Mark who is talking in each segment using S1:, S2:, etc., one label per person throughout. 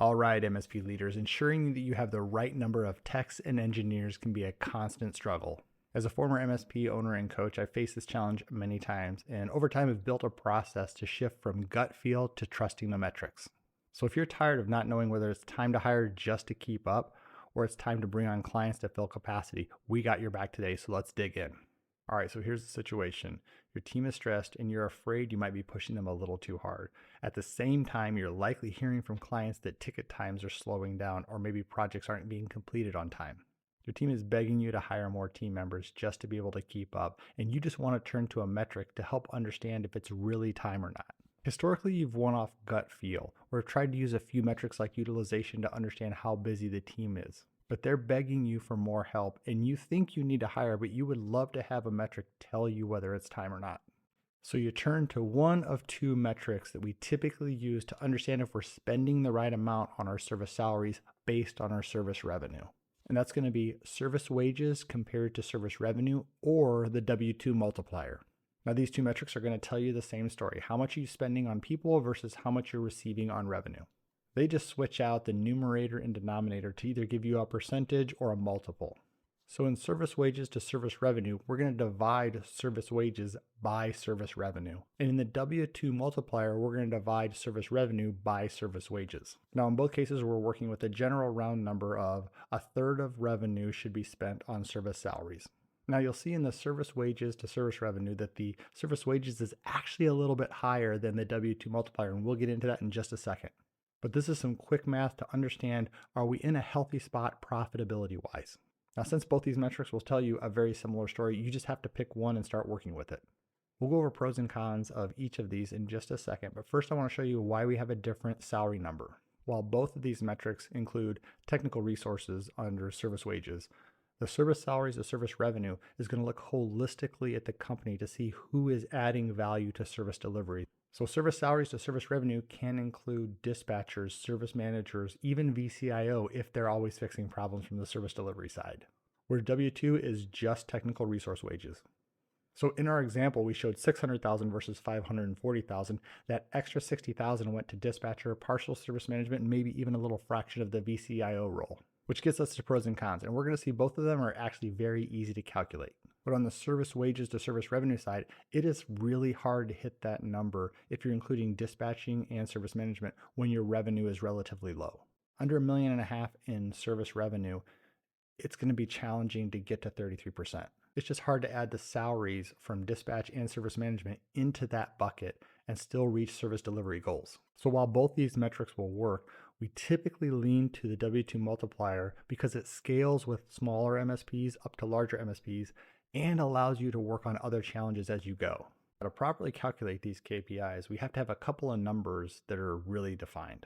S1: All right, MSP leaders, ensuring that you have the right number of techs and engineers can be a constant struggle. As a former MSP owner and coach, I faced this challenge many times, and over time have built a process to shift from gut feel to trusting the metrics. So if you're tired of not knowing whether it's time to hire just to keep up, or it's time to bring on clients to fill capacity, we got your back today, so let's dig in. All right, so here's the situation. Your team is stressed and you're afraid you might be pushing them a little too hard. At the same time, you're likely hearing from clients that ticket times are slowing down or maybe projects aren't being completed on time. Your team is begging you to hire more team members just to be able to keep up, and you just want to turn to a metric to help understand if it's really time or not. Historically, you've won off gut feel or have tried to use a few metrics like utilization to understand how busy the team is. But they're begging you for more help and you think you need to hire, but you would love to have a metric tell you whether it's time or not. So you turn to one of two metrics that we typically use to understand if we're spending the right amount on our service salaries based on our service revenue. And that's going to be service wages compared to service revenue, or the W2 multiplier. Now, these two metrics are going to tell you the same story. How much are you spending on people versus how much you're receiving on revenue? They just switch out the numerator and denominator to either give you a percentage or a multiple. So in service wages to service revenue, we're going to divide service wages by service revenue. And in the W2 multiplier, we're going to divide service revenue by service wages. Now, in both cases, we're working with a general round number of a third of revenue should be spent on service salaries. Now, you'll see in the service wages to service revenue that the service wages is actually a little bit higher than the W2 multiplier, and we'll get into that in just a second. But this is some quick math to understand, are we in a healthy spot profitability-wise? Now, since both these metrics will tell you a very similar story, you just have to pick one and start working with it. We'll go over pros and cons of each of these in just a second, but first I want to show you why we have a different salary number. While both of these metrics include technical resources under service wages, the service salaries to service revenue is going to look holistically at the company to see who is adding value to service delivery. So service salaries to service revenue can include dispatchers, service managers, even VCIO if they're always fixing problems from the service delivery side, where W2 is just technical resource wages. So in our example, we showed $600,000 versus $540,000. That extra $60,000 went to dispatcher, partial service management, and maybe even a little fraction of the VCIO role, which gets us to pros and cons. And we're going to see both of them are actually very easy to calculate. But on the service wages to service revenue side, it is really hard to hit that number if you're including dispatching and service management when your revenue is relatively low. Under $1.5 million in service revenue, it's going to be challenging to get to 33%. It's just hard to add the salaries from dispatch and service management into that bucket and still reach service delivery goals. So while both these metrics will work, we typically lean to the W2 multiplier because it scales with smaller MSPs up to larger MSPs and allows you to work on other challenges as you go. To properly calculate these KPIs, we have to have a couple of numbers that are really defined.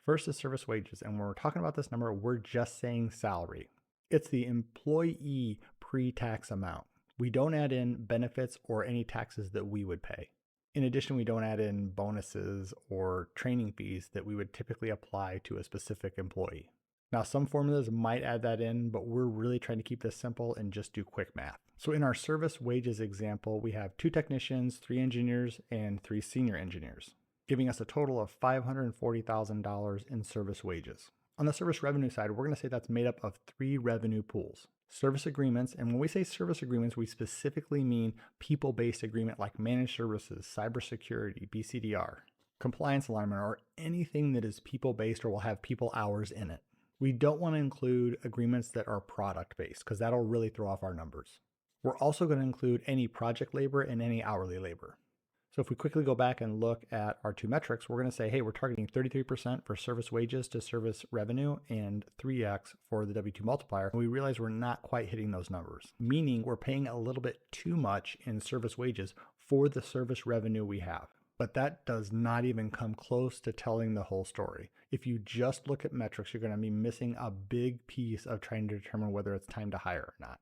S1: First is service wages, and when we're talking about this number, we're just saying salary. It's the employee pre-tax amount. We don't add in benefits or any taxes that we would pay. In addition, we don't add in bonuses or training fees that we would typically apply to a specific employee. Now, some formulas might add that in, but we're really trying to keep this simple and just do quick math. So in our service wages example, we have 2 technicians, 3 engineers, and 3 senior engineers, giving us a total of $540,000 in service wages. On the service revenue side, we're going to say that's made up of 3 revenue pools. Service agreements, and when we say service agreements, we specifically mean people-based agreement like managed services, cybersecurity, BCDR, compliance alignment, or anything that is people-based or will have people hours in it. We don't want to include agreements that are product-based because that'll really throw off our numbers. We're also going to include any project labor and any hourly labor. So if we quickly go back and look at our 2 metrics, we're going to say, hey, we're targeting 33% for service wages to service revenue and 3x for the W2 multiplier. And we realize we're not quite hitting those numbers, meaning we're paying a little bit too much in service wages for the service revenue we have. But that does not even come close to telling the whole story. If you just look at metrics, you're going to be missing a big piece of trying to determine whether it's time to hire or not,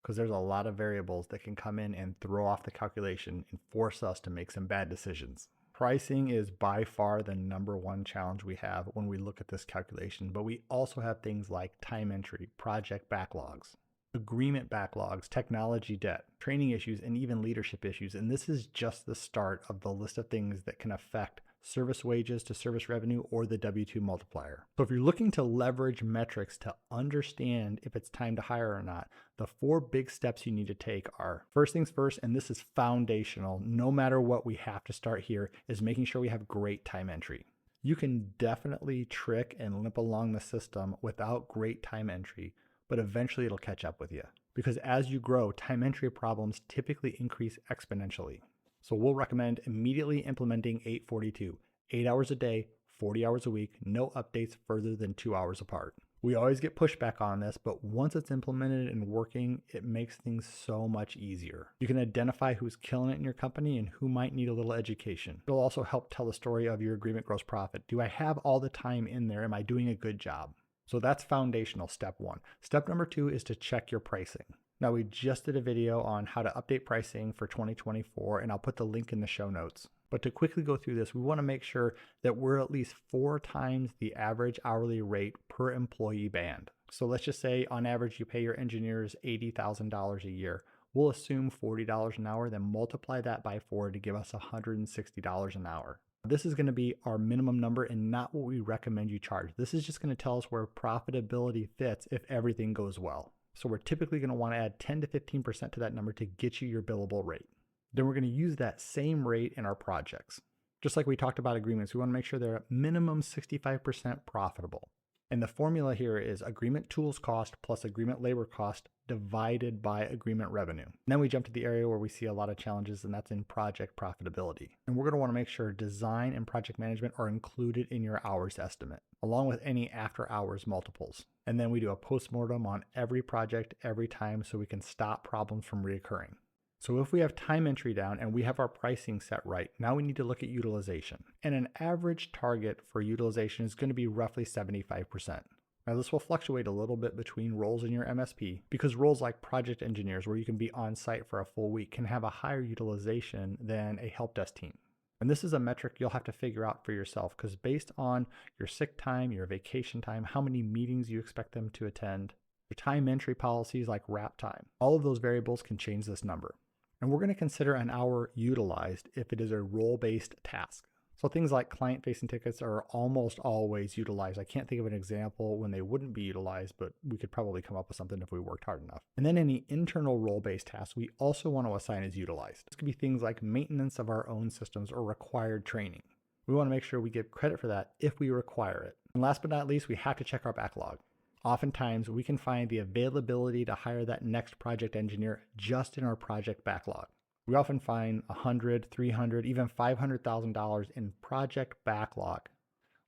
S1: because there's a lot of variables that can come in and throw off the calculation and force us to make some bad decisions. Pricing is by far the #1 challenge we have when we look at this calculation, but we also have things like time entry, project backlogs, agreement backlogs, technology debt, training issues, and even leadership issues. And this is just the start of the list of things that can affect service wages to service revenue, or the W2 multiplier. So if you're looking to leverage metrics to understand if it's time to hire or not, the 4 big steps you need to take are, first things first, and this is foundational, no matter what, we have to start here, is making sure we have great time entry. You can definitely trick and limp along the system without great time entry, but eventually it'll catch up with you. Because as you grow, time entry problems typically increase exponentially. So we'll recommend immediately implementing 842, 8 hours a day, 40 hours a week, no updates further than 2 hours apart. We always get pushback on this, but once it's implemented and working, it makes things so much easier. You can identify who's killing it in your company and who might need a little education. It'll also help tell the story of your agreement gross profit. Do I have all the time in there? Am I doing a good job? So that's foundational, step 1. Step number 2 is to check your pricing. Now, we just did a video on how to update pricing for 2024, and I'll put the link in the show notes. But to quickly go through this, we want to make sure that we're at least 4 times the average hourly rate per employee band. So let's just say on average you pay your engineers $80,000 a year. We'll assume $40 an hour, then multiply that by 4 to give us $160 an hour. This is going to be our minimum number and not what we recommend you charge. This is just going to tell us where profitability fits if everything goes well. So we're typically going to want to add 10 to 15% to that number to get you your billable rate. Then we're going to use that same rate in our projects. Just like we talked about agreements, we want to make sure they're at minimum 65% profitable. And the formula here is agreement tools cost plus agreement labor cost divided by agreement revenue. And then we jump to the area where we see a lot of challenges, and that's in project profitability. And we're going to want to make sure design and project management are included in your hours estimate, along with any after hours multiples. And then we do a postmortem on every project every time so we can stop problems from reoccurring. So if we have time entry down and we have our pricing set right, now we need to look at utilization. And an average target for utilization is going to be roughly 75%. Now this will fluctuate a little bit between roles in your MSP because roles like project engineers, where you can be on site for a full week, can have a higher utilization than a help desk team. And this is a metric you'll have to figure out for yourself because based on your sick time, your vacation time, how many meetings you expect them to attend, your time entry policies like wrap time, all of those variables can change this number. And we're going to consider an hour utilized if it is a role-based task. So things like client-facing tickets are almost always utilized. I can't think of an example when they wouldn't be utilized, but we could probably come up with something if we worked hard enough. And then any internal role-based tasks we also want to assign as utilized. This could be things like maintenance of our own systems or required training. We want to make sure we give credit for that if we require it. And last but not least, we have to check our backlog. Oftentimes, we can find the availability to hire that next project engineer just in our project backlog. We often find $100,000, $300,000, even $500,000 in project backlog,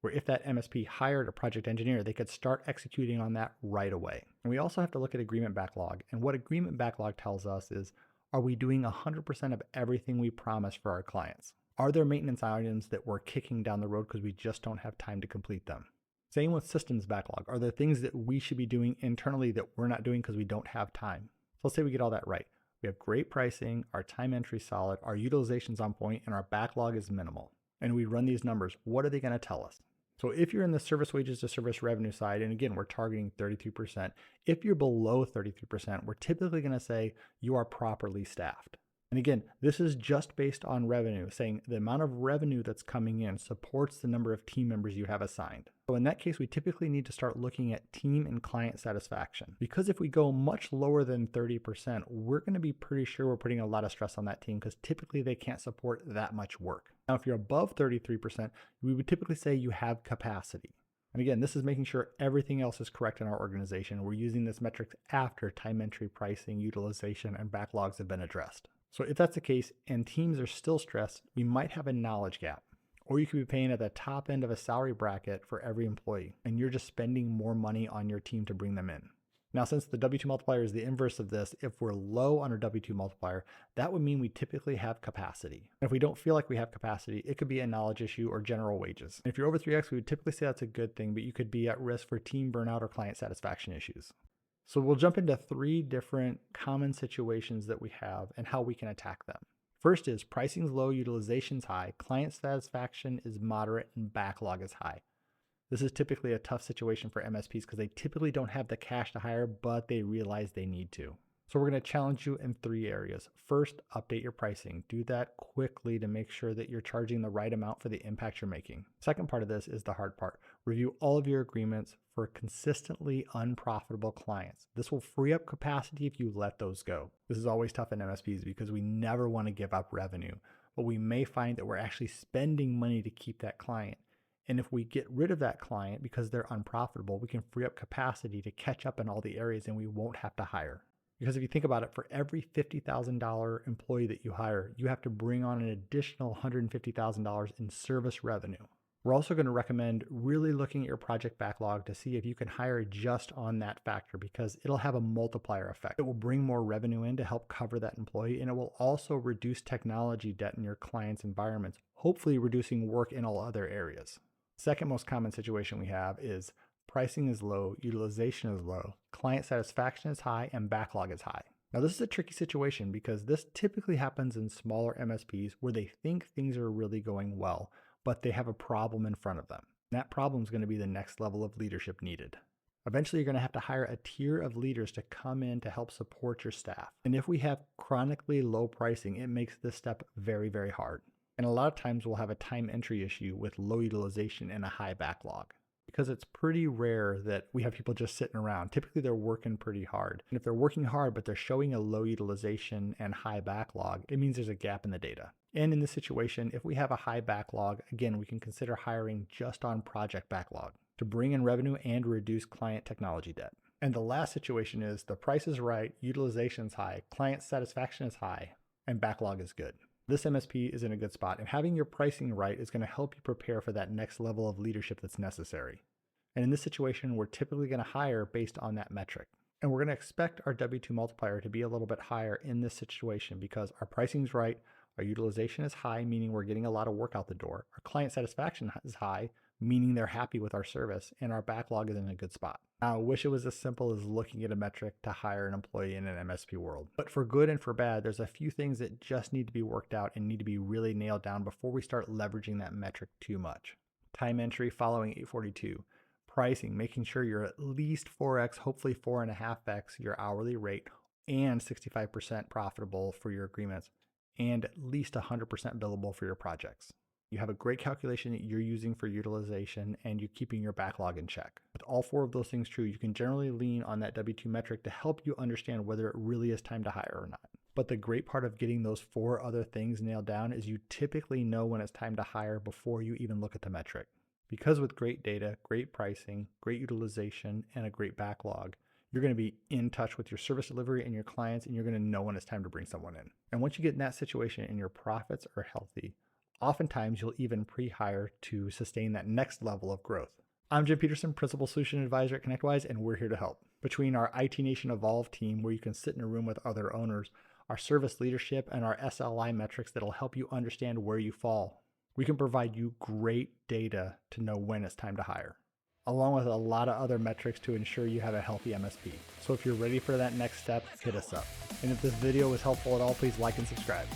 S1: where if that MSP hired a project engineer, they could start executing on that right away. And we also have to look at agreement backlog. And what agreement backlog tells us is, are we doing 100% of everything we promise for our clients? Are there maintenance items that we're kicking down the road because we just don't have time to complete them? Same with systems backlog. Are there things that we should be doing internally that we're not doing because we don't have time? So let's say we get all that right. We have great pricing, our time entry solid, our utilization's on point, and our backlog is minimal. And we run these numbers. What are they going to tell us? So if you're in the service wages to service revenue side, and again, we're targeting 33%, if you're below 33%, we're typically going to say you are properly staffed. And again, this is just based on revenue, saying the amount of revenue that's coming in supports the number of team members you have assigned. So in that case, we typically need to start looking at team and client satisfaction. Because if we go much lower than 30%, we're going to be pretty sure we're putting a lot of stress on that team because typically they can't support that much work. Now, if you're above 33%, we would typically say you have capacity. And again, this is making sure everything else is correct in our organization. We're using this metric after time entry, pricing, utilization, and backlogs have been addressed. So if that's the case and teams are still stressed, we might have a knowledge gap. Or you could be paying at the top end of a salary bracket for every employee, and you're just spending more money on your team to bring them in. Now, since the W2 multiplier is the inverse of this, if we're low on our W2 multiplier, that would mean we typically have capacity. And if we don't feel like we have capacity, it could be a knowledge issue or general wages. And if you're over 3x, we would typically say that's a good thing, but you could be at risk for team burnout or client satisfaction issues. So we'll jump into 3 different common situations that we have and how we can attack them. First is pricing's low, utilization's high, client satisfaction is moderate, and backlog is high. This is typically a tough situation for MSPs because they typically don't have the cash to hire, but they realize they need to. So we're going to challenge you in 3 areas. First, update your pricing. Do that quickly to make sure that you're charging the right amount for the impact you're making. Second part of this is the hard part. Review all of your agreements for consistently unprofitable clients. This will free up capacity if you let those go. This is always tough in MSPs because we never want to give up revenue, but we may find that we're actually spending money to keep that client. And if we get rid of that client because they're unprofitable, we can free up capacity to catch up in all the areas and we won't have to hire. Because if you think about it, for every $50,000 employee that you hire, you have to bring on an additional $150,000 in service revenue. We're also going to recommend really looking at your project backlog to see if you can hire just on that factor, because it'll have a multiplier effect. It will bring more revenue in to help cover that employee, and it will also reduce technology debt in your clients' environments, hopefully reducing work in all other areas. Second most common situation we have is pricing is low, utilization is low, client satisfaction is high, and backlog is high. Now, this is a tricky situation because this typically happens in smaller MSPs where they think things are really going well, but they have a problem in front of them. And that problem is going to be the next level of leadership needed. Eventually, you're going to have to hire a tier of leaders to come in to help support your staff. And if we have chronically low pricing, it makes this step very, very hard. And a lot of times we'll have a time entry issue with low utilization and a high backlog, because it's pretty rare that we have people just sitting around. Typically they're working pretty hard. And if they're working hard, but they're showing a low utilization and high backlog, it means there's a gap in the data. And in this situation, if we have a high backlog, again, we can consider hiring just on project backlog to bring in revenue and reduce client technology debt. And the last situation is the price is right, utilization is high, client satisfaction is high, and backlog is good. This MSP is in a good spot, and having your pricing right is going to help you prepare for that next level of leadership that's necessary. And in this situation, we're typically going to hire based on that metric. And we're going to expect our W2 multiplier to be a little bit higher in this situation because our pricing is right, our utilization is high, meaning we're getting a lot of work out the door, our client satisfaction is high, meaning they're happy with our service, and our backlog is in a good spot. Now, I wish it was as simple as looking at a metric to hire an employee in an MSP world. But for good and for bad, there's a few things that just need to be worked out and need to be really nailed down before we start leveraging that metric too much. Time entry following 842. Pricing, making sure you're at least 4x, hopefully 4.5x your hourly rate, and 65% profitable for your agreements, and at least 100% billable for your projects. You have a great calculation that you're using for utilization, and you're keeping your backlog in check. With all 4 of those things true, you can generally lean on that W2 metric to help you understand whether it really is time to hire or not. But the great part of getting those 4 other things nailed down is you typically know when it's time to hire before you even look at the metric. Because with great data, great pricing, great utilization, and a great backlog, you're going to be in touch with your service delivery and your clients, and you're going to know when it's time to bring someone in. And once you get in that situation and your profits are healthy, oftentimes you'll even pre-hire to sustain that next level of growth. I'm Jim Peterson, Principal Solution Advisor at ConnectWise, and we're here to help. Between our IT Nation Evolve team, where you can sit in a room with other owners, our service leadership, and our SLI metrics that'll help you understand where you fall, we can provide you great data to know when it's time to hire, along with a lot of other metrics to ensure you have a healthy MSP. So if you're ready for that next step, hit us up. And if this video was helpful at all, please like and subscribe.